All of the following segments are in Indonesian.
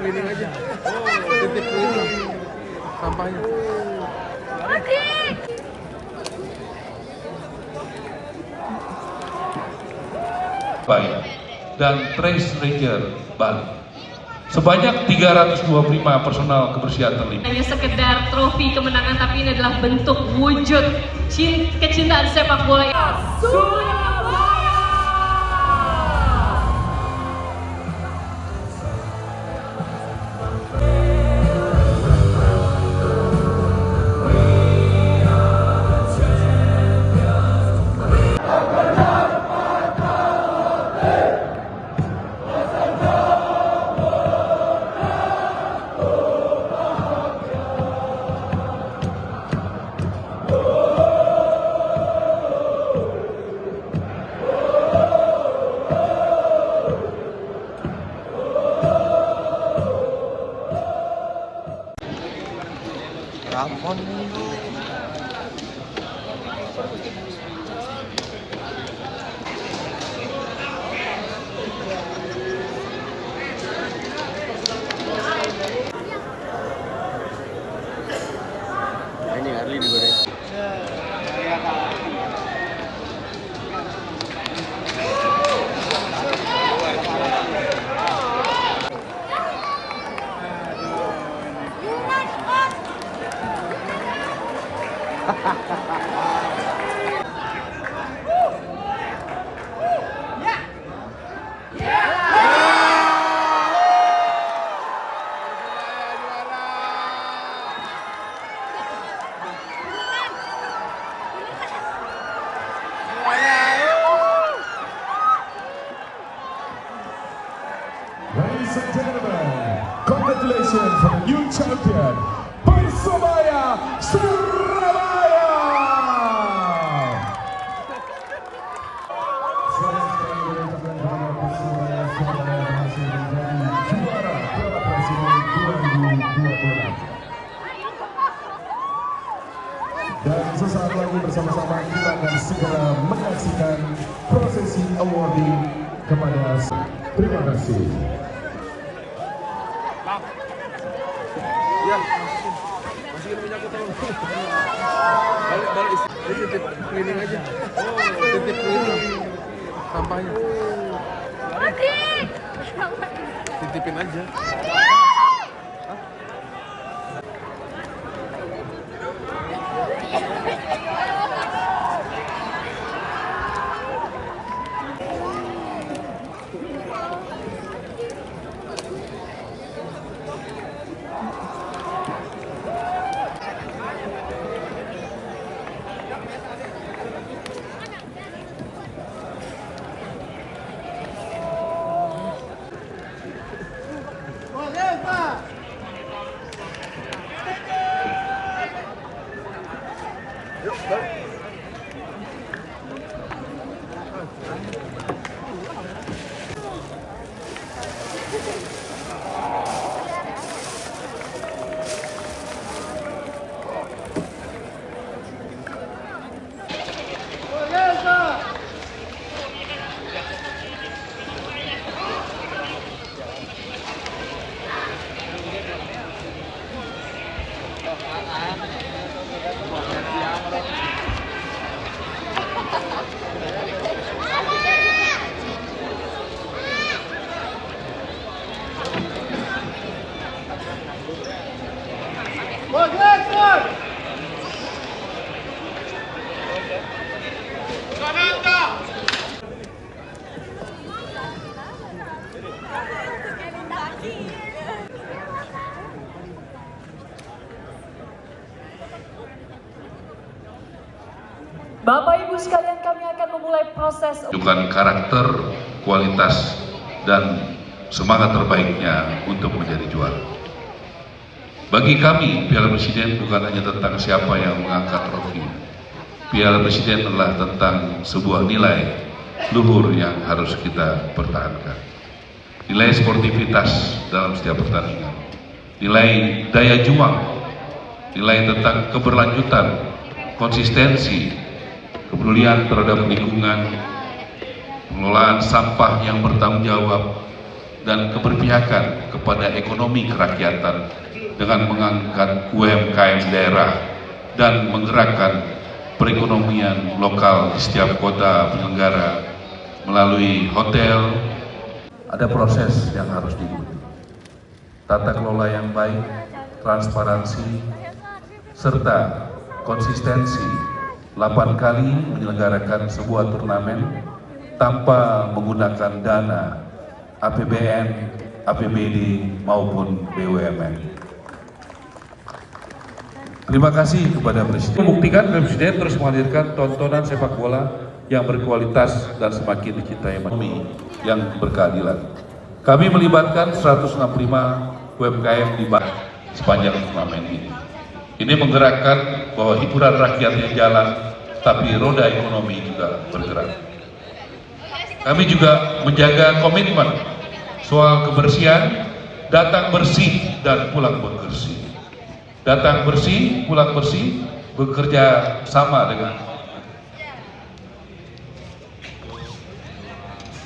cleaning aja. Titip cleaning sampahnya. Baik dan Trace Ranger Bali. Sebanyak 325 personal kebersihan terlibat. Hanya sekedar trofi kemenangan, tapi ini adalah bentuk wujud kecintaan sepak bola. Ramon ini Harley digoreng. Ladies and gentlemen, congratulations for the new champion, Persebaya Surabaya. Selamat sekali mengucapkan kepada Persebaya Surabaya berhasil menjadi juara Piala Presiden 2026. Dan sesaat lagi bersama-sama kita akan segera menyaksikan prosesi awarding kepada. Terima kasih. Ya, masukin minyaknya tolong. Balik. Ini titip cleaning aja. Titip cleaning sampahnya. Titipin aja. Bapak Ibu sekalian, kami akan memulai proses. Tunjukkan karakter, kualitas, dan semangat terbaiknya untuk menjadi juara. Bagi kami, Piala Presiden bukan hanya tentang siapa yang mengangkat trofi. Piala Presiden adalah tentang sebuah nilai luhur yang harus kita pertahankan. Nilai sportivitas dalam setiap pertandingan. Nilai daya juang. Nilai tentang keberlanjutan, konsistensi, kepedulian terhadap lingkungan, pengelolaan sampah yang bertanggung jawab, dan keberpihakan kepada ekonomi kerakyatan dengan mengangkat UMKM daerah dan menggerakkan perekonomian lokal di setiap kota penyelenggara melalui hotel. Ada proses yang harus diikuti, tata kelola yang baik, transparansi, serta konsistensi 8 kali menyelenggarakan sebuah turnamen tanpa menggunakan dana APBN, APBD maupun BUMN. Terima kasih kepada Presiden. Membuktikan Presiden terus menghadirkan tontonan sepak bola yang berkualitas dan semakin dicintai ekonomi yang berkeadilan. Kami melibatkan 165 UMKM di sepanjang turnamen ini. Ini menggerakkan bahwa hiburan rakyatnya jalan, tapi roda ekonomi juga bergerak. Kami juga menjaga komitmen soal kebersihan, datang bersih dan pulang bersih. Datang bersih, pulang bersih, bekerja sama dengan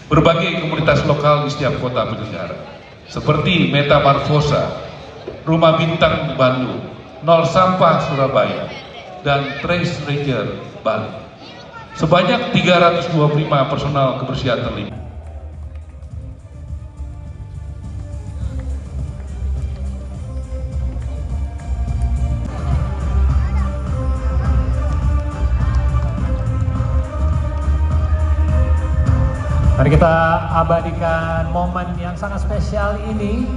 berbagai komunitas lokal di setiap kota penyelenggara, seperti Metamarfosa, Rumah Bintang Bandung, Nol Sampah Surabaya, dan Trace Ranger Bali. Sebanyak 325 personal kebersihan terlibat. Mari kita abadikan momen yang sangat spesial ini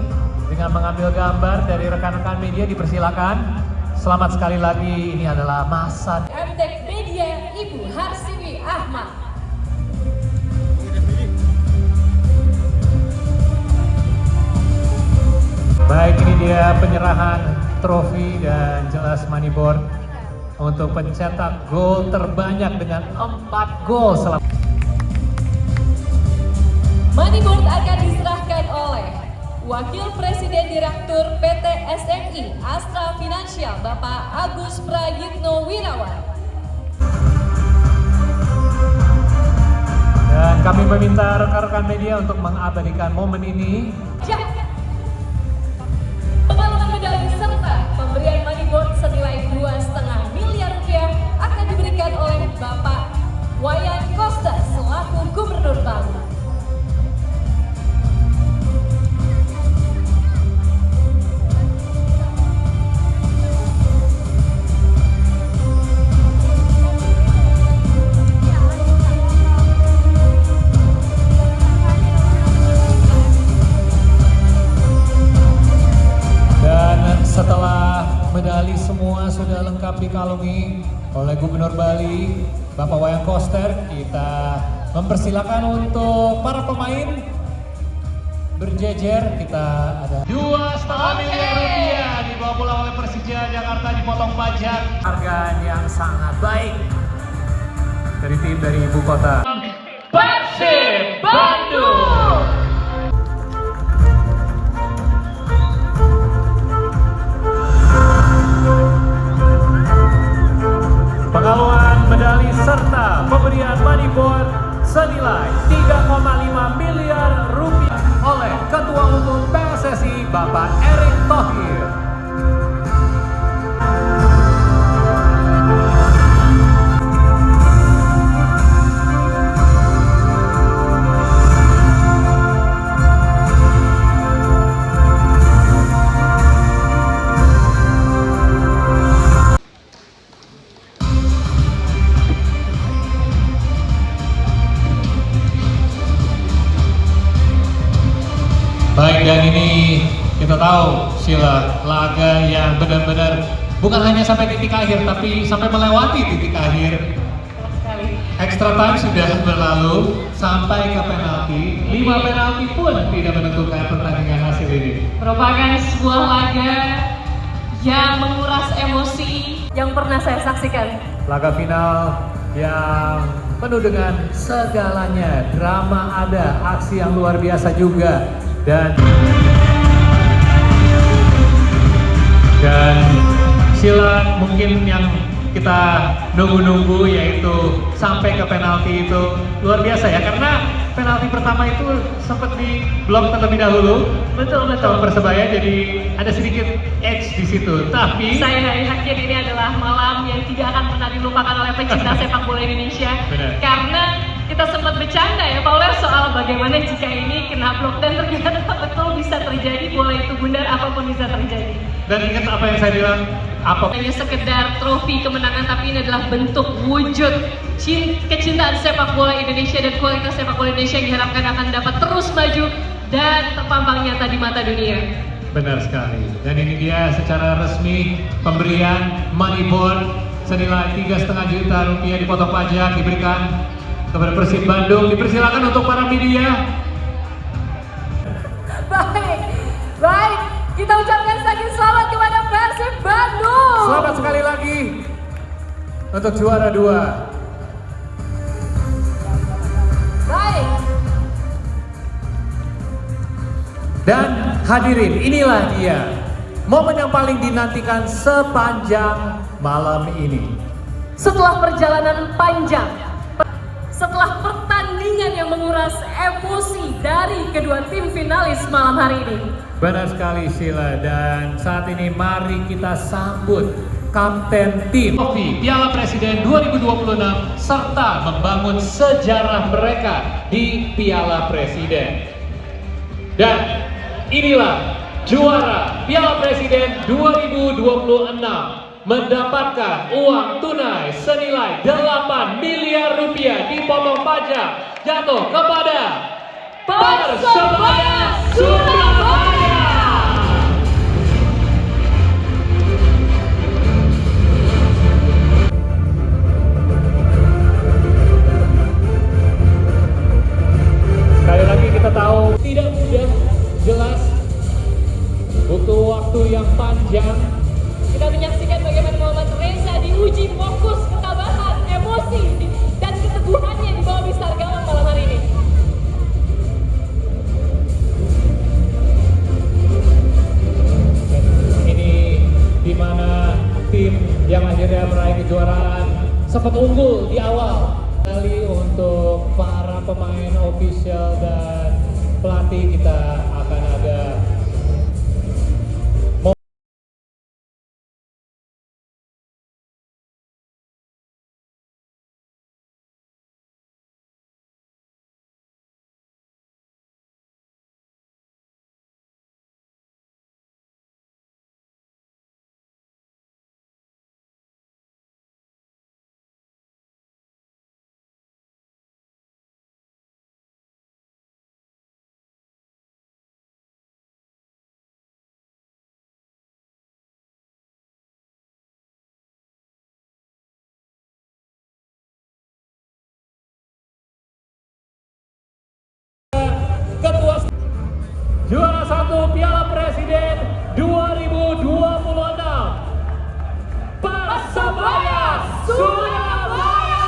dengan mengambil gambar dari rekan-rekan media. Dipersilakan. Selamat sekali lagi, ini adalah masa MTek Media Ibu Harsiwi Ahmad. Baik, ini dia penyerahan trofi dan jelas moneyboard untuk pencetak gol terbanyak dengan 4 gol selama. Moneyboard akan diserahkan oleh Wakil Presiden Direktur PT SMI Astra Financial Bapak Agus Prayitno Wirawan. Dan kami meminta rekan-rekan media untuk mengabadikan momen ini. Pengaluan medali serta pemberian moneyboard senilai 2,5 miliar rupiah akan diberikan oleh Bapak Wayan Koster selaku Gubernur Bali. Setelah medali semua sudah lengkap dikalungi oleh Gubernur Bali, Bapak Wayan Koster, kita mempersilakan untuk para pemain berjejer. Kita ada 2,5 miliar rupiah dibawa pulang oleh Persija Jakarta, dipotong pajak. Harga yang sangat baik dari tim dari ibu kota. Persib Bandung. Pengaluan medali serta pemberian moneyboard senilai 3,5 miliar rupiah oleh Ketua Umum PSSI Bapak Erick Thohir. Baik, dan ini kita tahu Sheila, laga yang benar-benar bukan hanya sampai titik akhir, tapi sampai melewati titik akhir. Extra time sudah berlalu sampai ke penalti. 5 penalti pun tidak menentukan pertandingan hasil ini. Merupakan sebuah laga yang menguras emosi yang pernah saya saksikan. Laga final yang penuh dengan segalanya, drama ada, aksi yang luar biasa juga. Dan Sheila, mungkin yang kita nunggu-nunggu yaitu sampai ke penalti itu luar biasa ya, karena penalti pertama itu sempat di blok terlebih dahulu. Betul. Sama Persebaya, jadi ada sedikit edge di situ. Tapi Saya yakin ini adalah malam yang tidak akan pernah dilupakan oleh pecinta sepak bola Indonesia. Benar. Karena kita sempat bercanda ya Paula soal bagaimana jika ini kena blok dan ternyata betul bisa terjadi, bola itu bundar apapun bisa terjadi. dan ingat apa yang saya bilang, apa Hanya sekedar trofi kemenangan, tapi ini adalah bentuk wujud kecintaan sepak bola Indonesia dan kualitas sepak bola Indonesia yang diharapkan akan dapat terus maju dan terpampang nyata di mata dunia. benar sekali. Dan ini dia secara resmi pemberian money bond senilai 3,5 juta rupiah dipotong pajak diberikan kepada Persib Bandung. Dipersilakan untuk para media. Baik, kita ucapkan sakit selamat kepada Persib Bandung. Selamat sekali lagi untuk juara 2. Baik. Dan hadirin, inilah dia momen yang paling dinantikan sepanjang malam ini. Setelah perjalanan panjang, setelah pertandingan yang menguras emosi dari kedua tim finalis malam hari ini. Benar sekali Sheila, dan saat ini mari kita sambut Kapten Tim Trofi Piala Presiden 2026 serta membangun sejarah mereka di Piala Presiden. Dan inilah juara Piala Presiden 2026 mendapatkan uang tunai senilai 8 miliar rupiah dipotong pajak jatuh kepada Persebaya Surabaya. Sekali lagi kita tahu tidak mudah, jelas butuh waktu yang panjang. Kita menyaksikan bagaimana Muhammad Reza diuji fokus, ketabahan, emosi, dan keteguhannya di bawah Mister Gawang malam hari ini. Ini dimana tim yang akhirnya meraih kejuaraan sempat unggul di awal. Kali untuk para pemain official dan pelatih kita akan ada ketua juara 1 Piala Presiden 2026 Persebaya Surabaya.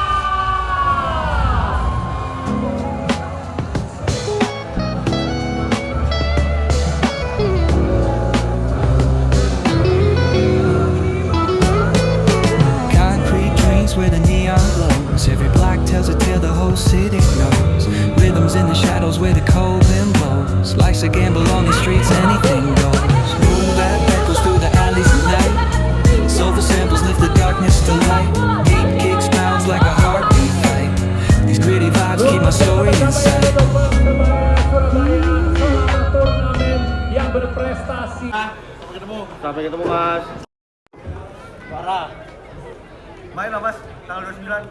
Concrete dreams where the neon glows. Every block tells a tale the whole city knows. Rhythms in the shadows where the cold wind blows. Life's a gamble on the streets, anything goes. Moon that echoes through the alleys at night. Silver samples lift the darkness to light. Beat kicks pounds like a heartbeat fight. These gritty vibes keep my story inside. Persebaya Surabaya selama turnamen yang berprestasi. Sampai ketemu Mas. Parah. Main lah Mas, tanggal 29.